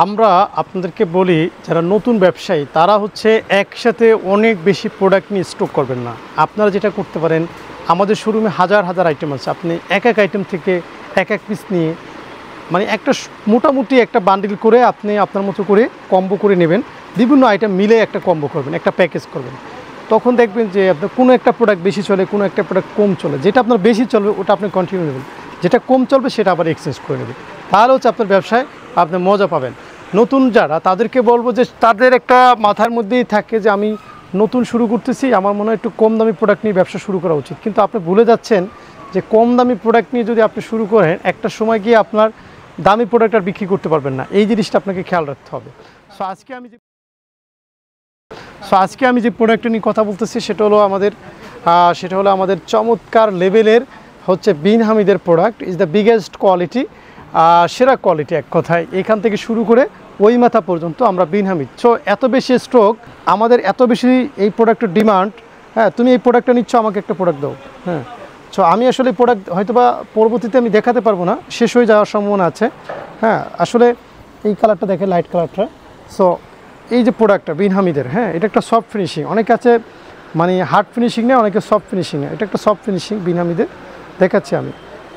আমরা আপনাদেরকে বলি যারা নতুন ব্যবসায়ী তারা হচ্ছে একসাথে অনেক বেশি প্রোডাক্ট নিয়ে স্টক করবেন না। আপনারা যেটা করতে পারেন, আমাদের শোরুমে হাজার হাজার আইটেম আছে, আপনি এক এক আইটেম থেকে এক এক পিস নিয়ে মানে একটা মোটামুটি একটা বান্ডিল করে আপনি আপনার মতো করে কম্বো করে নেবেন, বিভিন্ন আইটেম মিলে একটা কম্বো করবেন, একটা প্যাকেজ করবেন। তখন দেখবেন যে আপনার কোনো একটা প্রোডাক্ট বেশি চলে, কোনো একটা প্রোডাক্ট কম চলে। যেটা আপনার বেশি চলবে ওটা আপনি কন্টিনিউ নেবেন, যেটা কম চলবে সেটা আবার এক্সচেঞ্জ করে নেবেন। তাহলে হচ্ছে আপনার ব্যবসায় আপনি মজা পাবেন। নতুন যারা তাদেরকে বলবো যে তাদের একটা মাথার মধ্যেই থাকে যে আমি নতুন শুরু করতেছি, আমার মনে হয় একটু কম দামি প্রোডাক্ট নিয়ে ব্যবসা শুরু করা উচিত। কিন্তু আপনি ভুলে যাচ্ছেন যে কম দামি প্রোডাক্ট নিয়ে যদি আপনি শুরু করেন, একটা সময় গিয়ে আপনার দামি প্রোডাক্ট আর বিক্রি করতে পারবেন না। এই জিনিসটা আপনাকে খেয়াল রাখতে হবে। সো আজকে আমি যে প্রোডাক্টটা নিয়ে কথা বলতেছি সেটা হলো আমাদের চমৎকার লেভেলের হচ্ছে বিন হামিদের product. Is the biggest quality, সেরা কোয়ালিটি এক কথায়। এখান থেকে শুরু করে ওই মাথা পর্যন্ত আমরা বিন হামিদ। সো এত বেশি স্টক, আমাদের এত বেশি এই প্রোডাক্টের ডিমান্ড। হ্যাঁ, তুমি এই প্রোডাক্টটা নিচ্ছ, আমাকে একটা প্রোডাক্ট দাও। হ্যাঁ, সো আমি আসলে প্রোডাক্ট হয়তোবা পরবর্তীতে আমি দেখাতে পারবো না, শেষ হয়ে যাওয়ার সম্ভাবনা আছে। হ্যাঁ, আসলে এই কালারটা দেখে, লাইট কালারটা। সো এই যে প্রোডাক্টটা বিন হামিদের, হ্যাঁ, এটা একটা সফট ফিনিশিং। অনেকে আছে মানে হার্ড ফিনিশিং নেয়, অনেকে সফট ফিনিশিং নেয়। এটা একটা সফট ফিনিশিং বিন হামিদের দেখাচ্ছি আমি।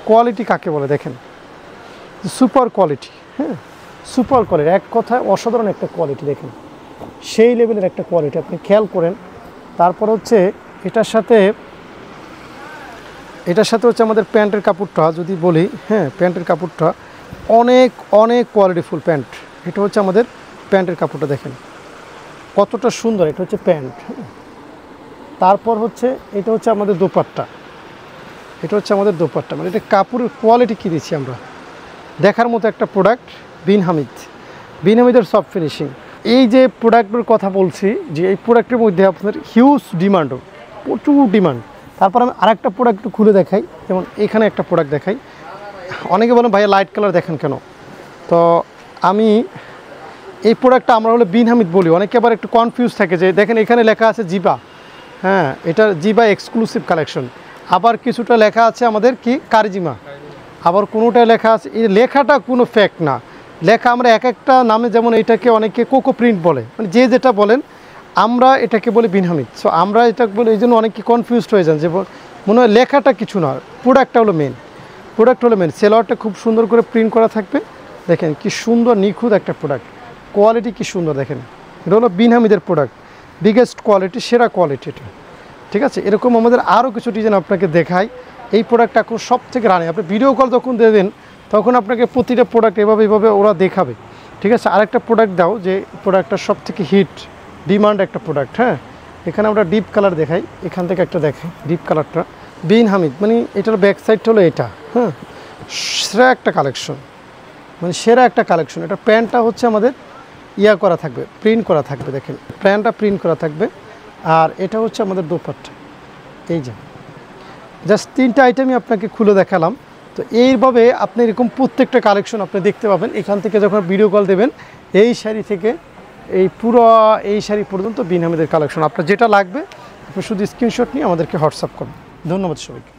কোয়ালিটি কাকে বলে দেখেন, সুপার কোয়ালিটি। হ্যাঁ, সুপার কোয়ালিটি, এক কথায় অসাধারণ একটা কোয়ালিটি। দেখেন সেই লেভেলের একটা কোয়ালিটি, আপনি খেয়াল করেন। তারপর হচ্ছে এটার সাথে হচ্ছে আমাদের প্যান্টের কাপড়টা যদি বলি, হ্যাঁ, প্যান্টের কাপড়টা অনেক অনেক কোয়ালিটিফুল প্যান্ট। এটা হচ্ছে আমাদের প্যান্টের কাপড়টা, দেখেন কতটা সুন্দর। এটা হচ্ছে প্যান্ট। তারপর হচ্ছে এটা হচ্ছে আমাদের দোপাট্টা। মানে এটা কাপড়ের কোয়ালিটি কী দিচ্ছি আমরা, দেখার মতো একটা প্রোডাক্ট। বিন হামিদের সফট ফিনিশিং। এই যে প্রোডাক্টের কথা বলছি, যে এই প্রোডাক্টের মধ্যে আপনার হিউজ ডিমান্ডও, প্রচুর ডিমান্ড। তারপর আমি আরেকটা প্রোডাক্ট খুলে দেখাই, যেমন এখানে একটা প্রোডাক্ট দেখাই। অনেকে বলেন ভাইয়া লাইট কালার দেখেন কেন, তো আমি এই প্রোডাক্টটা আমরা হলে বিন হামিদ বলি। অনেকে আবার একটু কনফিউজ থাকে যে দেখেন এখানে লেখা আছে জিবা, হ্যাঁ, এটা জিবা এক্সক্লুসিভ কালেকশন। আবার কিছুটা লেখা আছে আমাদের কি কারজিমা, আবার কোনোটায় লেখা আছে। এই লেখাটা কোনো ফ্যাক্ট না, লেখা আমরা এক একটা নামে, যেমন এটাকে অনেকে কোকো প্রিন্ট বলে, মানে যে যেটা বলেন, আমরা এটাকে বলি বিন হামিদ। সো আমরা এটা বলি, এই জন্য অনেকে কনফিউজড হয়ে যান যে মনে হয় লেখাটা কিছু না, প্রোডাক্টটা হলো মেন। সেলোয়ারটা খুব সুন্দর করে প্রিন্ট করা থাকবে। দেখেন কি সুন্দর নিখুঁত একটা প্রোডাক্ট, কোয়ালিটি কি সুন্দর দেখেন। এটা হলো বিন হামিদের প্রোডাক্ট, বিগেস্ট কোয়ালিটি, সেরা কোয়ালিটি এটা। ঠিক আছে, এরকম আমাদের আরও কিছু ডিজাইন আপনাকে দেখাই। এই প্রোডাক্টটা এখন সব থেকে রানিং। আপনি ভিডিও কল যখন দেবেন তখন আপনাকে প্রতিটা প্রোডাক্ট এভাবে ওরা দেখাবে। ঠিক আছে, আরেকটা প্রোডাক্ট দাও, যে প্রোডাক্টটা সব থেকে হিট ডিমান্ড একটা প্রোডাক্ট। হ্যাঁ, এখানে আমরা ডিপ কালার দেখাই, এখান থেকে একটা দেখাই ডিপ কালারটা। বিন হামিদ মানে এটার ব্যাক সাইডটা হলো এটা। হ্যাঁ, সেরা একটা কালেকশন, মানে সেরা একটা কালেকশন। এটা প্যান্টটা হচ্ছে আমাদের করা থাকবে, প্রিন্ট করা থাকবে। দেখেন প্যান্টটা প্রিন্ট করা থাকবে। আর এটা হচ্ছে আমাদের দোপাট্টা। এই যে জাস্ট তিনটা আইটেমই আপনাকে খুলে দেখালাম। তো এইভাবে আপনি এরকম প্রত্যেকটা কালেকশন আপনি দেখতে পাবেন এখান থেকে। যখন ভিডিও কল দেবেন, এই শাড়ি থেকে এই শাড়ি পর্যন্ত বিন হামিদের কালেকশন। আপনার যেটা লাগবে আপনি শুধু স্ক্রিনশট নিয়ে আমাদেরকে হোয়াটসঅ্যাপ করুন। ধন্যবাদ সবাইকে।